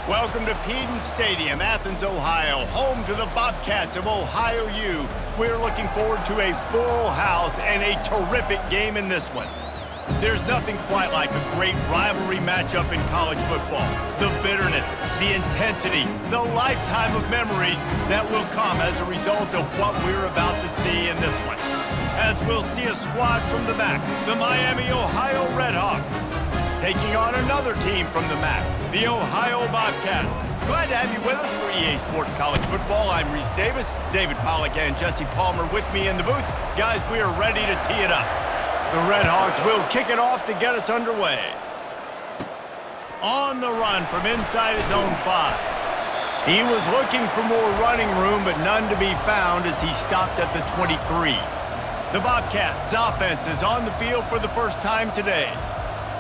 Welcome to Peden Stadium, Athens, Ohio, home to the Bobcats of Ohio U. We're looking forward to a full house and a terrific game in this one. There's nothing quite like a great rivalry matchup in college football. The bitterness, the intensity, the lifetime of memories that will come as a result of what we're about to see in this one. As we'll see a squad from the MAC, the Miami, Ohio RedHawks, taking on another team from the MAC, the Ohio Bobcats. Glad to have you with us for EA Sports College Football. I'm Reese Davis, David Pollack and Jesse Palmer with me in the booth. Guys, we are ready to tee it up. The RedHawks will kick it off to get us underway. On the run from inside his own 5. He was looking for more running room, but none to be found as he stopped at the 23. The Bobcats offense is on the field for the first time today.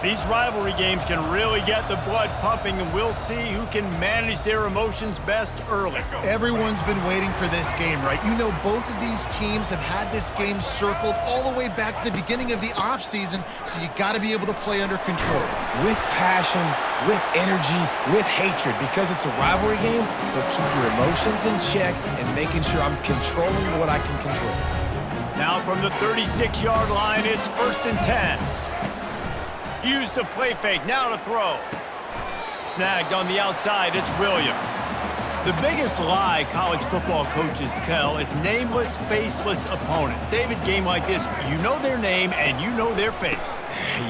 These rivalry games can really get the blood pumping, and we'll see who can manage their emotions best early. Everyone's been waiting for this game, right? You know, both of these teams have had this game circled all the way back to the beginning of the offseason, so you got to be able to play under control. With passion, with energy, with hatred, because it's a rivalry game, but keep your emotions in check and making sure I'm controlling what I can control. Now from the 36-yard line, it's 1st and 10. Use the play fake, now to throw. Snagged on the outside, it's Williams. The biggest lie college football coaches tell is nameless, faceless opponent. David, game like this, you know their name and you know their face.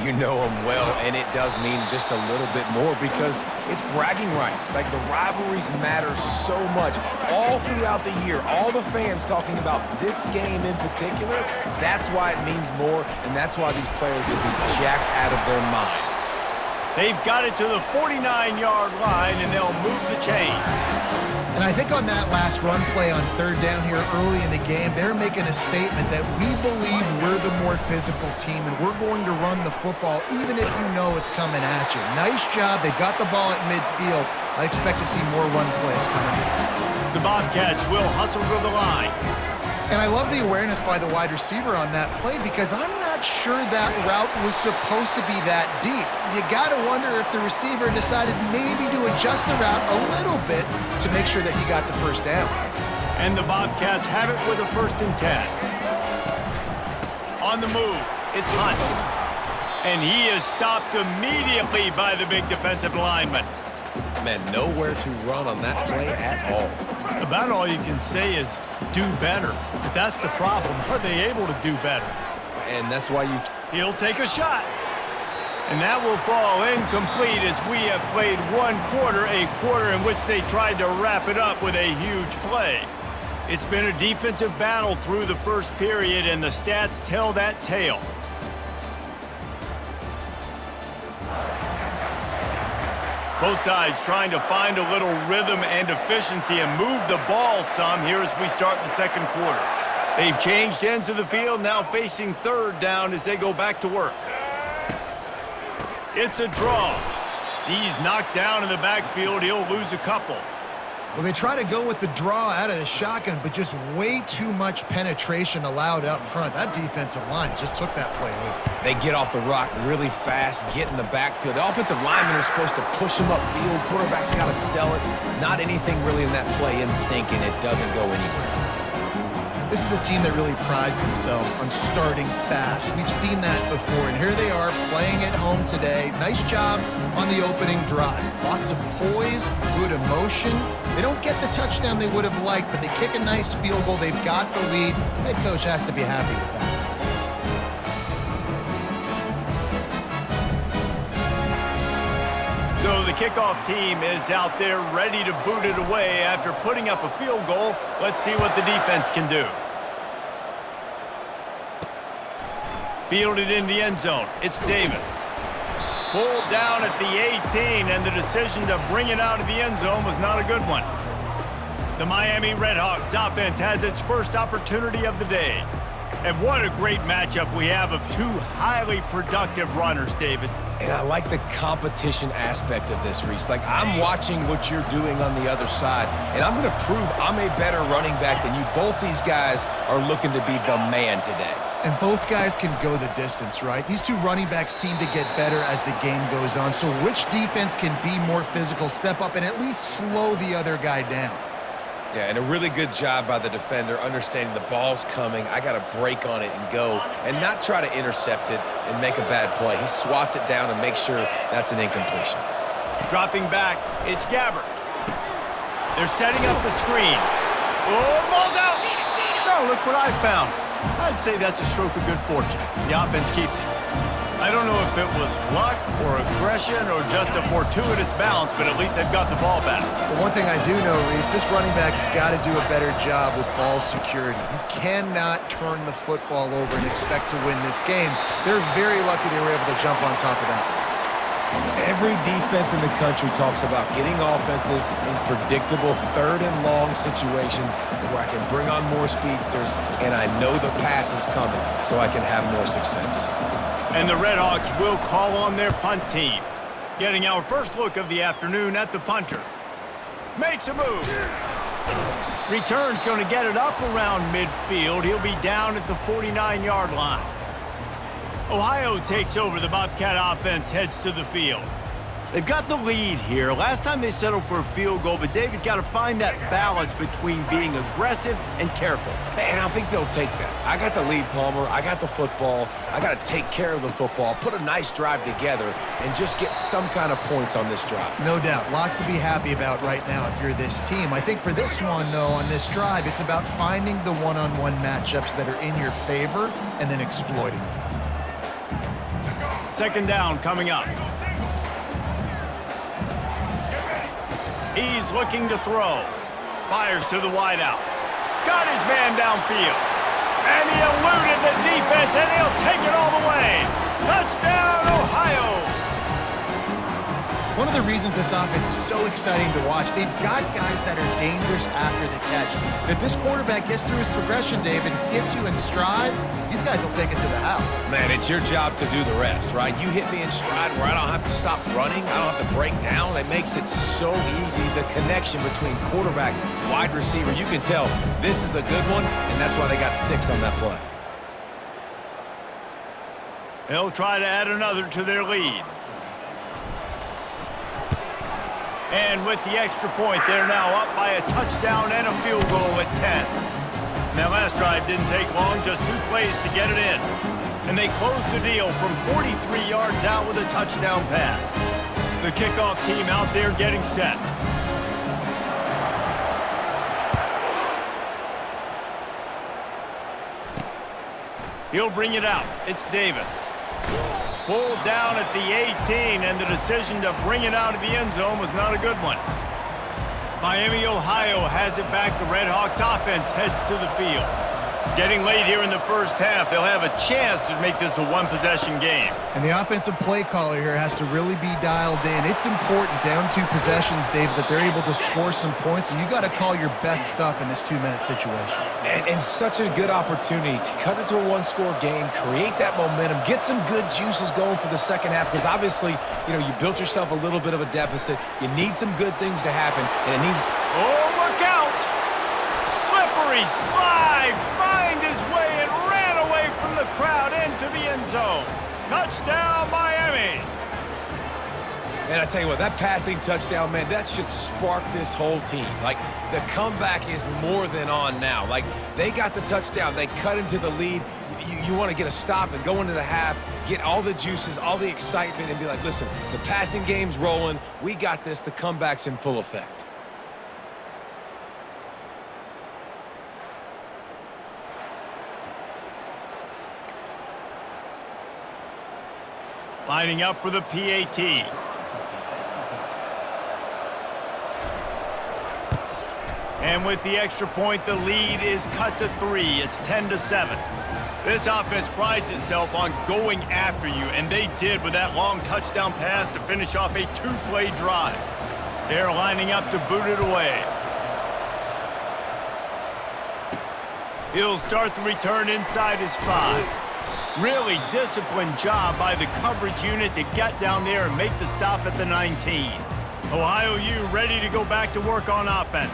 You know them well, and it does mean just a little bit more because it's bragging rights. Like, the rivalries matter so much all throughout the year. All the fans talking about this game in particular, that's why it means more, and that's why these players will be jacked out of their minds. They've got it to the 49-yard line, and they'll move the chains. And I think on that last run play on 3rd down here early in the game, they're making a statement that we believe we're the more physical team, and we're going to run the football even if you know it's coming at you. Nice job. They've got the ball at midfield. I expect to see more run plays coming in. The Bobcats will hustle to the line. And I love the awareness by the wide receiver on that play because I'm not sure that route was supposed to be that deep. You got to wonder if the receiver decided maybe to adjust the route a little bit to make sure that he got the first down. And the Bobcats have it with a 1st and 10. On the move, it's Hunt. And he is stopped immediately by the big defensive lineman. Man, nowhere to run on that play at all. About all you can say is do better. But that's the problem. Are they able to do better? And that's why He'll take a shot. And that will fall incomplete as we have played one quarter, a quarter in which they tried to wrap it up with a huge play. It's been a defensive battle through the first period, and the stats tell that tale. Both sides trying to find a little rhythm and efficiency and move the ball some here as we start the second quarter. They've changed ends of the field, now facing 3rd down as they go back to work. It's a draw. He's knocked down in the backfield. He'll lose a couple. Well, they try to go with the draw out of the shotgun, but just way too much penetration allowed up front. That defensive line just took that play over. they get off the rock really fast, get in the backfield. The offensive linemen are supposed to push them upfield. Quarterback's got to sell it. Not anything really in that play in sync, and it doesn't go anywhere. This is a team that really prides themselves on starting fast. We've seen that before, and here they are playing at home today. Nice job on the opening drive. Lots of poise, good emotion. They don't get the touchdown they would have liked, but they kick a nice field goal. They've got the lead. Head coach has to be happy with that. So the kickoff team is out there ready to boot it away after putting up a field goal. Let's see what the defense can do. Fielded in the end zone. It's Davis. Pulled down at the 18, and the decision to bring it out of the end zone was not a good one. The Miami RedHawks offense has its first opportunity of the day. And what a great matchup we have of two highly productive runners, David. And I like the competition aspect of this, Reese. Like, I'm watching what you're doing on the other side, and I'm going to prove I'm a better running back than you. Both these guys are looking to be the man today. And both guys can go the distance, right? These two running backs seem to get better as the game goes on. So which defense can be more physical, step up, and at least slow the other guy down? Yeah, and a really good job by the defender understanding the ball's coming. I got to break on it and go and not try to intercept it and make a bad play. He swats it down and makes sure that's an incompletion. Dropping back, it's Gabbert. They're setting up the screen. Oh, the ball's out! No, look what I found. I'd say that's a stroke of good fortune. The offense keeps it. I don't know if it was luck or aggression or just a fortuitous bounce, but at least they've got the ball back. Well, one thing I do know, Reese, this running back has got to do a better job with ball security. You cannot turn the football over and expect to win this game. They're very lucky they were able to jump on top of that. Every defense in the country talks about getting offenses in predictable third and long situations where I can bring on more speedsters and I know the pass is coming so I can have more success. And the RedHawks will call on their punt team. Getting our first look of the afternoon at the punter. Makes a move. Return's going to get it up around midfield. He'll be down at the 49-yard line. Ohio takes over. The Bobcat offense heads to the field. They've got the lead here. Last time they settled for a field goal, but David got to find that balance between being aggressive and careful. And I think they'll take that. I got the lead, Palmer. I got the football. I got to take care of the football, put a nice drive together, and just get some kind of points on this drive. No doubt. Lots to be happy about right now if you're this team. I think for this one, though, on this drive, it's about finding the one-on-one matchups that are in your favor and then exploiting them. Second down coming up. He's looking to throw. Fires to the wideout. Got his man downfield. And he eluded the defense, and he'll take it all the way. Touchdown, Ohio! One of the reasons this offense is so exciting to watch, they've got guys that are dangerous after the catch. If this quarterback gets through his progression, David, gets you in stride, these guys will take it to the house. Man, it's your job to do the rest, right? You hit me in stride where I don't have to stop running. I don't have to break down. It makes it so easy. The connection between quarterback and wide receiver, you can tell this is a good one, and that's why they got 6 on that play. They'll try to add another to their lead. And with the extra point, they're now up by a touchdown and a field goal at 10. That last drive didn't take long, just 2 plays to get it in. And they close the deal from 43 yards out with a touchdown pass. The kickoff team out there getting set. He'll bring it out. It's Davis. Pulled down at the 18, and the decision to bring it out of the end zone was not a good one. Miami, Ohio has it back. The RedHawks offense heads to the field. Getting late here in the first half, they'll have a chance to make this a one-possession game. And the offensive play caller here has to really be dialed in. It's important down 2 possessions, David, that they're able to score some points. So you got to call your best stuff in this 2-minute situation. And such a good opportunity to cut it to a 1-score game, create that momentum, get some good juices going for the second half, because obviously, you know, you built yourself a little bit of a deficit. You need some good things to happen, and it needs... Oh, look out! Slippery slide, find his way and ran away from the crowd into the end zone. Touchdown, Miami! And I tell you what, that passing touchdown, man, that should spark this whole team. Like, the comeback is more than on now. Like, they got the touchdown. They cut into the lead. You want to get a stop and go into the half, get all the juices, all the excitement, and be like, listen, the passing game's rolling. We got this. The comeback's in full effect. Lining up for the PAT. And with the extra point, the lead is cut to 3. It's 10-7. This offense prides itself on going after you, and they did with that long touchdown pass to finish off a 2-play drive. They're lining up to boot it away. He'll start the return inside his 5. Really disciplined job by the coverage unit to get down there and make the stop at the 19. Ohio U ready to go back to work on offense.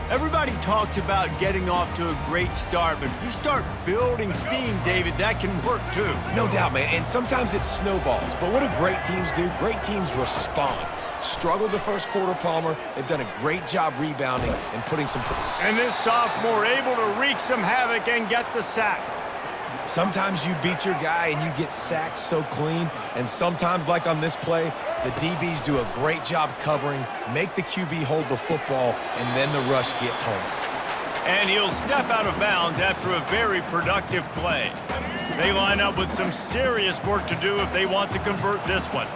Everybody talks about getting off to a great start, but if you start building steam, David, that can work too. No doubt, man, and sometimes it snowballs. But what do great teams do? Great teams respond. Struggled the first quarter, Palmer. They've done a great job rebounding and putting some... And this sophomore able to wreak some havoc and get the sack. Sometimes you beat your guy and you get sacked so clean, and sometimes, like on this play, the DBs do a great job covering, make the QB hold the football, and then the rush gets home. And he'll step out of bounds after a very productive play. They line up with some serious work to do if they want to convert this one.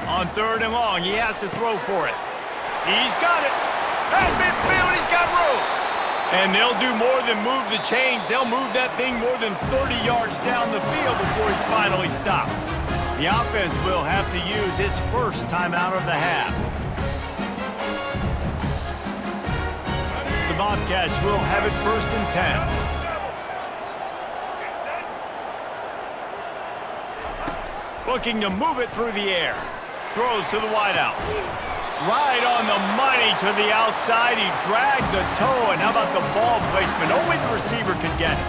On 3rd and long, he has to throw for it. He's got it. That's midfield, he's got room. And they'll do more than move the chains. They'll move that thing more than 30 yards down the field before it's finally stopped. The offense will have to use its first timeout of the half. The Bobcats will have it 1st and 10. Looking to move it through the air. Throws to the wideout. Right on the money to the outside. He dragged the toe, and how about the ball placement? Only the receiver could get it.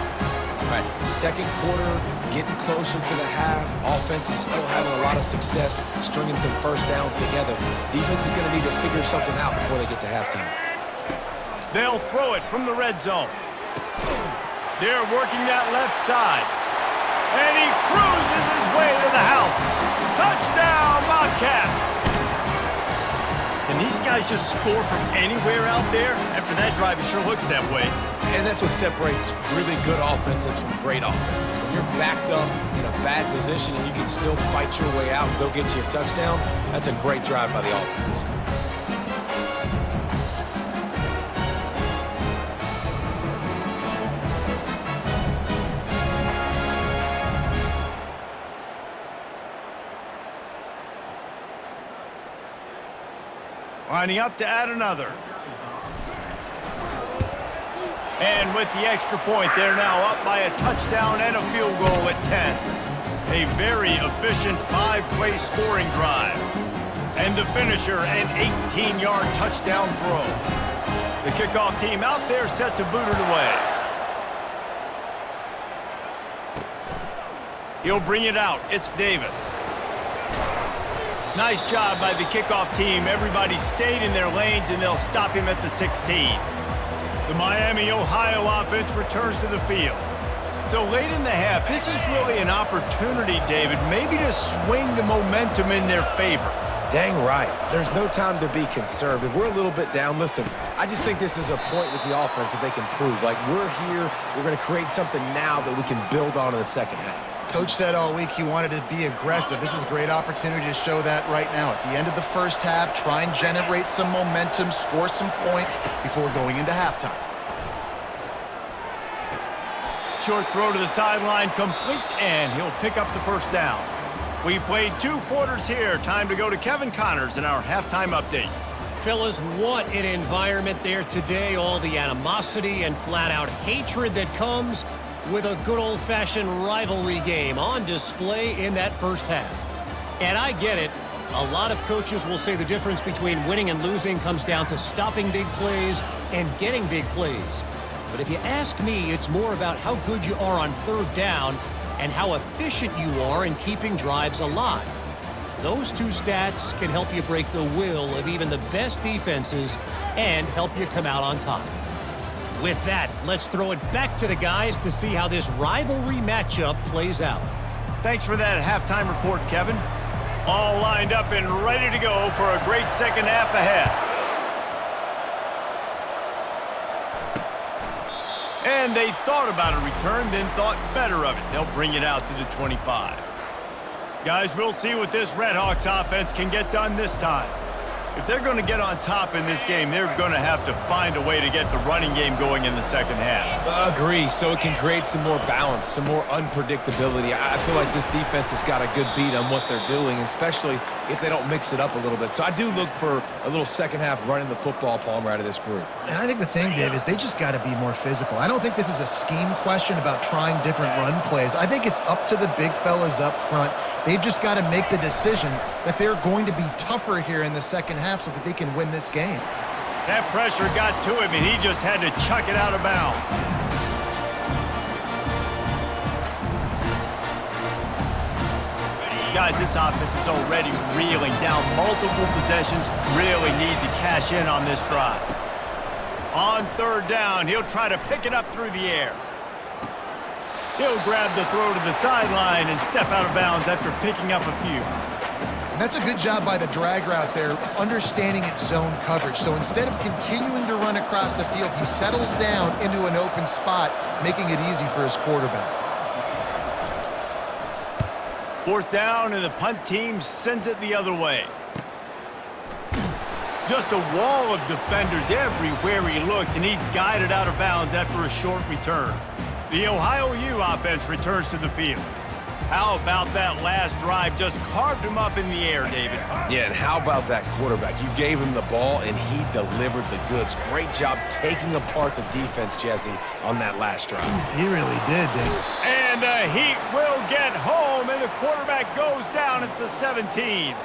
All right, second quarter, getting closer to the half. Offense is still having a lot of success, stringing some first downs together. Defense is going to need to figure something out before they get to halftime. They'll throw it from the red zone. They're working that left side. And he cruises his way to the house. Touchdown, Bobcats! And these guys just score from anywhere out there. After that drive, it sure looks that way. And that's what separates really good offenses from great offenses. When you're backed up in a bad position and you can still fight your way out and go get you a touchdown, that's a great drive by the offense. Lining up to add another. And with the extra point, they're now up by a touchdown and a field goal at 10. A very efficient 5-play scoring drive. And the finisher, an 18-yard touchdown throw. The kickoff team out there set to boot it away. He'll bring it out. It's Davis. Nice job by the kickoff team. Everybody stayed in their lanes, and they'll stop him at the 16. The Miami, Ohio offense returns to the field. So late in the half, this is really an opportunity, David, maybe to swing the momentum in their favor. Dang right. There's no time to be conservative. We're a little bit down. Listen, I just think this is a point with the offense that they can prove. Like, we're here, we're going to create something now that we can build on in the second half. Coach said all week he wanted to be aggressive. This is a great opportunity to show that right now. At the end of the first half, try and generate some momentum, score some points before going into halftime. Short throw to the sideline, complete, and he'll pick up the first down. We played 2 quarters here. Time to go to Kevin Connors in our halftime update. Fellas, what an environment there today. All the animosity and flat-out hatred that comes with a good old-fashioned rivalry game on display in that first half. And I get it. A lot of coaches will say the difference between winning and losing comes down to stopping big plays and getting big plays. But if you ask me, it's more about how good you are on 3rd down and how efficient you are in keeping drives alive. Those 2 stats can help you break the will of even the best defenses and help you come out on top. With that, let's throw it back to the guys to see how this rivalry matchup plays out. Thanks for that halftime report, Kevin. All lined up and ready to go for a great second half ahead. And they thought about a return, then thought better of it. They'll bring it out to the 25. Guys, we'll see what this RedHawks offense can get done this time. If they're going to get on top in this game, they're going to have to find a way to get the running game going in the second half. Agree, so it can create some more balance, some more unpredictability. I feel like this defense has got a good beat on what they're doing, especially if they don't mix it up a little bit. So I do look for a little second half running the football, Palmer, out of this group. And I think the thing, Dave, is they just got to be more physical. I don't think this is a scheme question about trying different run plays. I think it's up to the big fellas up front. They've just got to make the decision that they're going to be tougher here in the second half so that they can win this game. That pressure got to him, and he just had to chuck it out of bounds. Guys, this offense is already reeling down multiple possessions. Really need to cash in on this drive. On third down, he'll try to pick it up through the air. He'll grab the throw to the sideline and step out of bounds after picking up a few. And that's a good job by the drag route there, understanding its zone coverage. So instead of continuing to run across the field, he settles down into an open spot, making it easy for his quarterback. Fourth down, and the punt team sends it the other way. Just a wall of defenders everywhere he looks, and he's guided out of bounds after a short return. The Ohio U offense returns to the field. How about that last drive? Just carved him up in the air, David. Yeah, and how about that quarterback? You gave him the ball, and he delivered the goods. Great job taking apart the defense, Jesse, on that last drive. He really did, Dave. And the Heat will get home, and the quarterback goes down at the 17.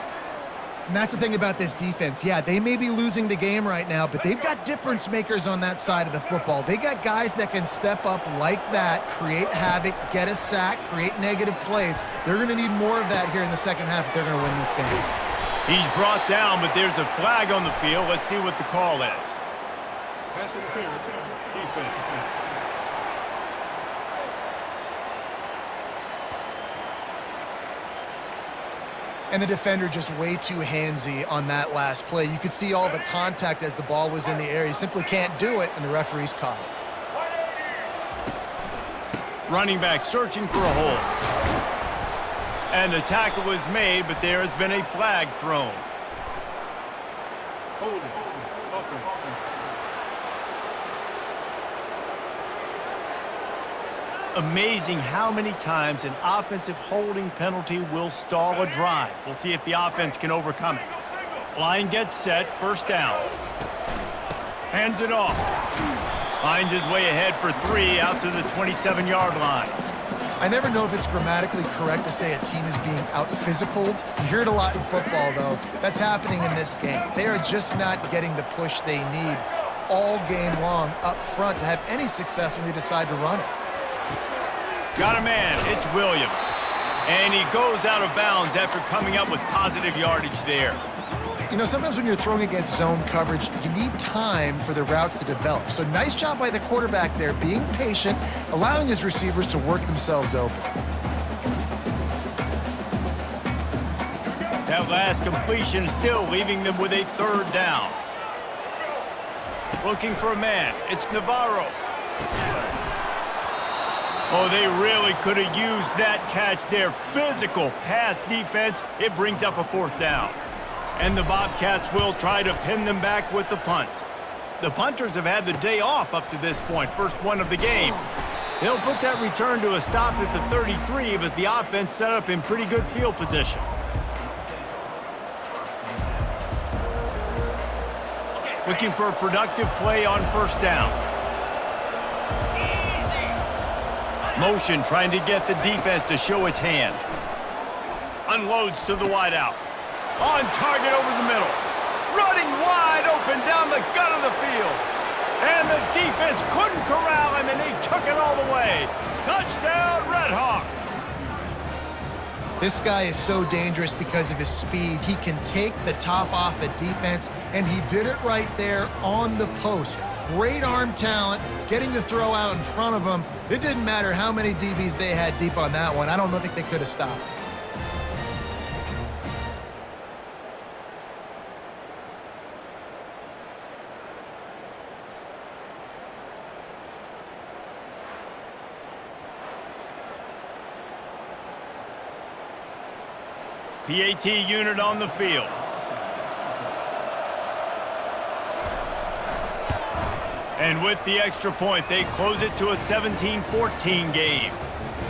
And that's the thing about this defense. Yeah, they may be losing the game right now, but they've got difference makers on that side of the football. They got guys that can step up like that, create havoc, get a sack, create negative plays. They're going to need more of that here in the second half if they're going to win this game. He's brought down, but there's a flag on the field. Let's see what the call is. Pass interference, defense. And the defender just way too handsy on that last play. You could see all the contact as the ball was in the air. He simply can't do it, and the referee's caught it. Running back searching for a hole. And the tackle was made, but there has been a flag thrown. Hold it. Offense. Amazing how many times an offensive holding penalty will stall a drive. We'll see if the offense can overcome it. Line gets set, first down. Hands it off. Finds his way ahead for 3 out to the 27-yard line. I never know if it's grammatically correct to say a team is being out-physicaled. You hear it a lot in football, though. That's happening in this game. They are just not getting the push they need all game long up front to have any success when they decide to run it. Got a man, it's Williams. And he goes out of bounds after coming up with positive yardage there. You know, sometimes when you're throwing against zone coverage, you need time for the routes to develop. So nice job by the quarterback there, being patient, allowing his receivers to work themselves open. That last completion still leaving them with a third down. Looking for a man, it's Navarro. Oh, they really could have used that catch there. Physical pass defense. It brings up a fourth down. And the Bobcats will try to pin them back with the punt. The punters have had the day off up to this point, first one of the game. They'll put that return to a stop at the 33, but the offense set up in pretty good field position. Looking for a productive play on first down. Motion trying to get the defense to show its hand. Unloads to the wideout. On target over the middle. Running wide open down the gut of the field. And the defense couldn't corral him, and he took it all the way. Touchdown, RedHawks. This guy is so dangerous because of his speed. He can take the top off the defense, and he did it right there on the post. Great arm talent, getting the throw out in front of him. It didn't matter how many DBs they had deep on that one. I don't think they could have stopped. PAT unit on the field. And with the extra point, they close it to a 17-14 game.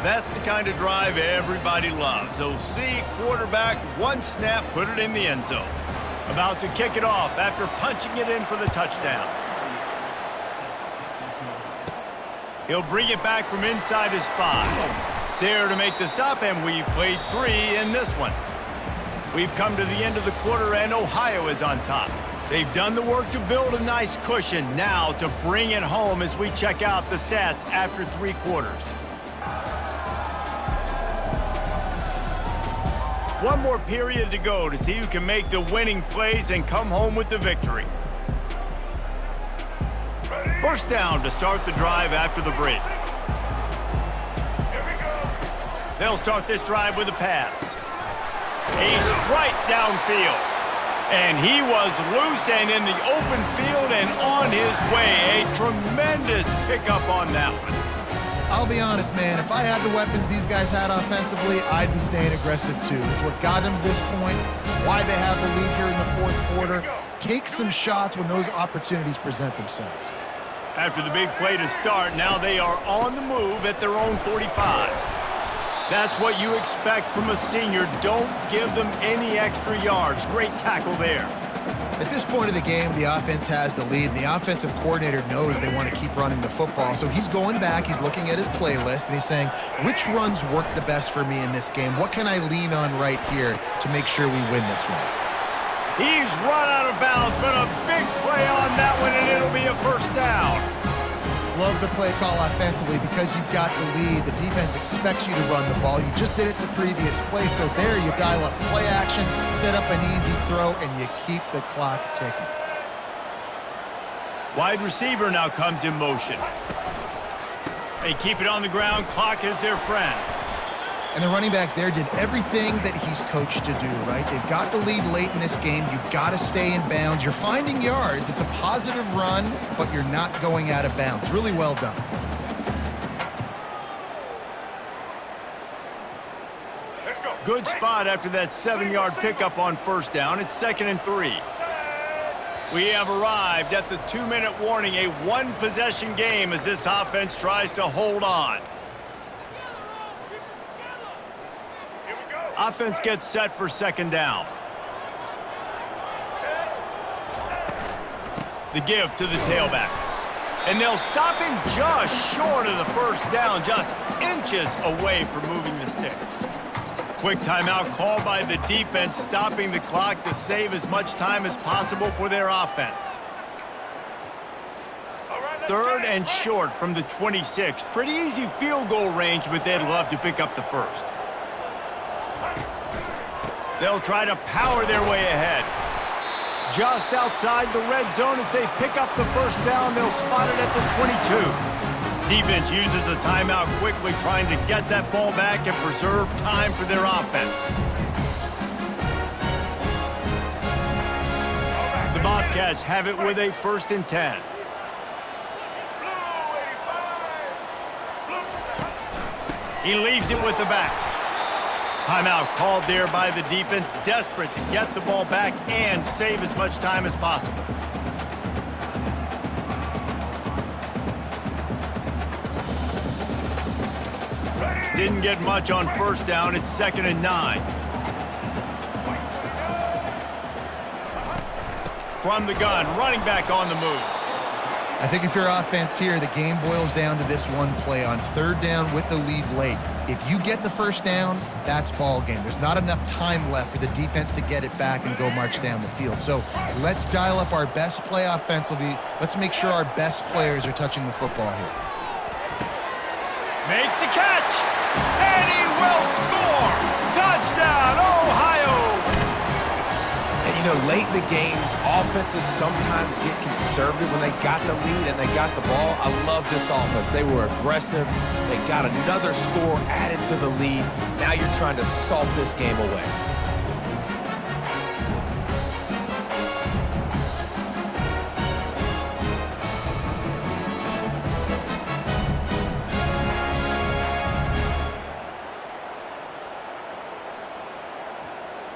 That's the kind of drive everybody loves. OC quarterback, one snap, put it in the end zone. About to kick it off after punching it in for the touchdown. He'll bring it back from inside his 5. There to make the stop, and we've played 3 in this one. We've come to the end of the quarter, and Ohio is on top. They've done the work to build a nice cushion. Now to bring it home as we check out the stats after 3 quarters. One more period to go to see who can make the winning plays and come home with the victory. First down to start the drive after the break. They'll start this drive with a pass. A strike downfield. And he was loose and in the open field and on his way. A tremendous pickup on that one. I'll be honest, man, if I had the weapons these guys had offensively, I'd be staying aggressive too. It's what got them to this point. It's why they have the lead here in the 4th quarter. Take some shots when those opportunities present themselves. After the big play to start, now they are on the move at their own 45. That's what you expect from a senior. Don't give them any extra yards. Great tackle there. At this point of the game, the offense has the lead, and the offensive coordinator knows they want to keep running the football. So he's going back, he's looking at his playlist, and he's saying, which runs work the best for me in this game? What can I lean on right here to make sure we win this one? He's run out of bounds, but a big play on that one, and it'll be a first down. Love the play call offensively because you've got the lead. The defense expects you to run the ball. You just did it the previous play, so there you dial up play action, set up an easy throw, and you keep the clock ticking. Wide receiver now comes in motion. They keep it on the ground. Clock is their friend. And the running back there did everything that he's coached to do, right? They've got the lead late in this game. You've got to stay in bounds. You're finding yards. It's a positive run, but you're not going out of bounds. Really well done. Let's go. Good spot after that 7-yard pickup on first down. It's 2nd and 3. We have arrived at the 2-minute warning, a 1-possession game as this offense tries to hold on. Offense gets set for 2nd down. The give to the tailback. And they'll stop him just short of the first down, just inches away from moving the sticks. Quick timeout called by the defense, stopping the clock to save as much time as possible for their offense. 3rd and short from the 26. Pretty easy field goal range, but they'd love to pick up the first. They'll try to power their way ahead. Just outside the red zone as they pick up the first down. They'll spot it at the 22. Defense uses a timeout quickly, trying to get that ball back and preserve time for their offense. The Bobcats have it with a 1st and 10. He leaves it with the back. Timeout called there by the defense, desperate to get the ball back and save as much time as possible. Didn't get much on first down. It's 2nd and 9. From the gun, running back on the move. I think if you're offense here, the game boils down to this one play on 3rd down with the lead late. If you get the first down, that's ball game. There's not enough time left for the defense to get it back and go march down the field. So let's dial up our best play offensively. Let's make sure our best players are touching the football here. Makes the catch, and he will score. Touchdown, Ohio! And, you know, late in the games, offenses sometimes get conservative when they got the lead and they got the ball. I love this offense. They were aggressive. They got another score added to the lead. Now you're trying to salt this game away.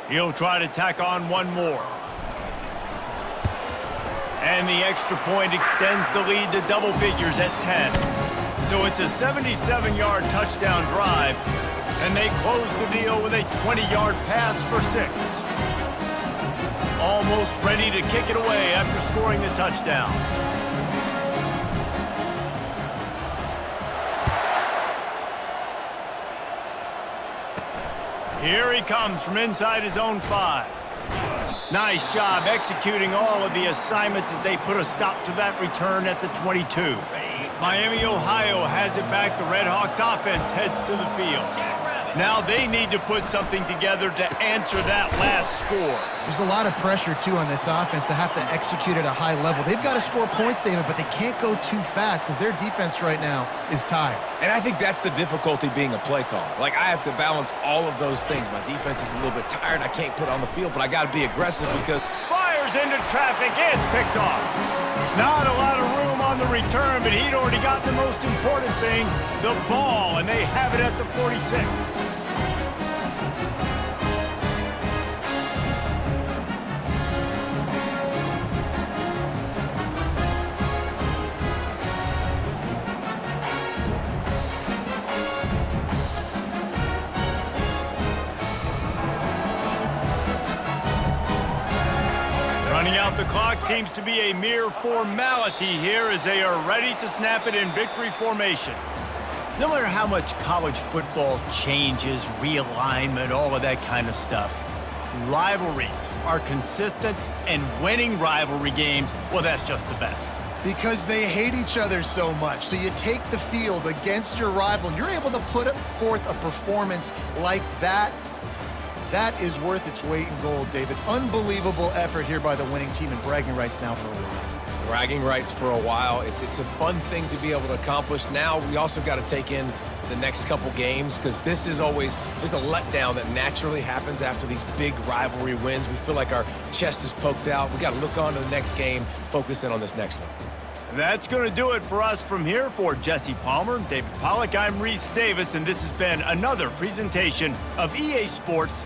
He'll try to tack on one more. And the extra point extends the lead to double figures at 10. So it's a 77-yard touchdown drive, and they close the deal with a 20-yard pass for 6. Almost ready to kick it away after scoring the touchdown. Here he comes from inside his own 5. Nice job executing all of the assignments as they put a stop to that return at the 22. Miami, Ohio has it back. The RedHawks offense heads to the field. Now they need to put something together to answer that last score. There's a lot of pressure, too, on this offense to have to execute at a high level. They've got to score points, David, but they can't go too fast because their defense right now is tired. And I think that's the difficulty being a play caller. Like, I have to balance all of those things. My defense is a little bit tired. I can't put on the field, but I got to be aggressive because... Fires into traffic. It's picked off. Not a lot of room on the return, but he'd already got the most important thing, the ball, and they have it at the 46. Running out the clock seems to be a mere formality here as they are ready to snap it in victory formation. No matter how much college football changes, realignment, all of that kind of stuff, rivalries are consistent, and winning rivalry games, well, that's just the best. Because they hate each other so much. So you take the field against your rival, and you're able to put forth a performance like that. That is worth its weight in gold, David. Unbelievable effort here by the winning team, and bragging rights now for a while. Bragging rights for a while. It's a fun thing to be able to accomplish. Now we also got to take in the next couple games because this is always, there's a letdown that naturally happens after these big rivalry wins. We feel like our chest is poked out. We got to look on to the next game, focus in on this next one. That's going to do it for us from here. For Jesse Palmer, David Pollack, I'm Reese Davis, and this has been another presentation of EA Sports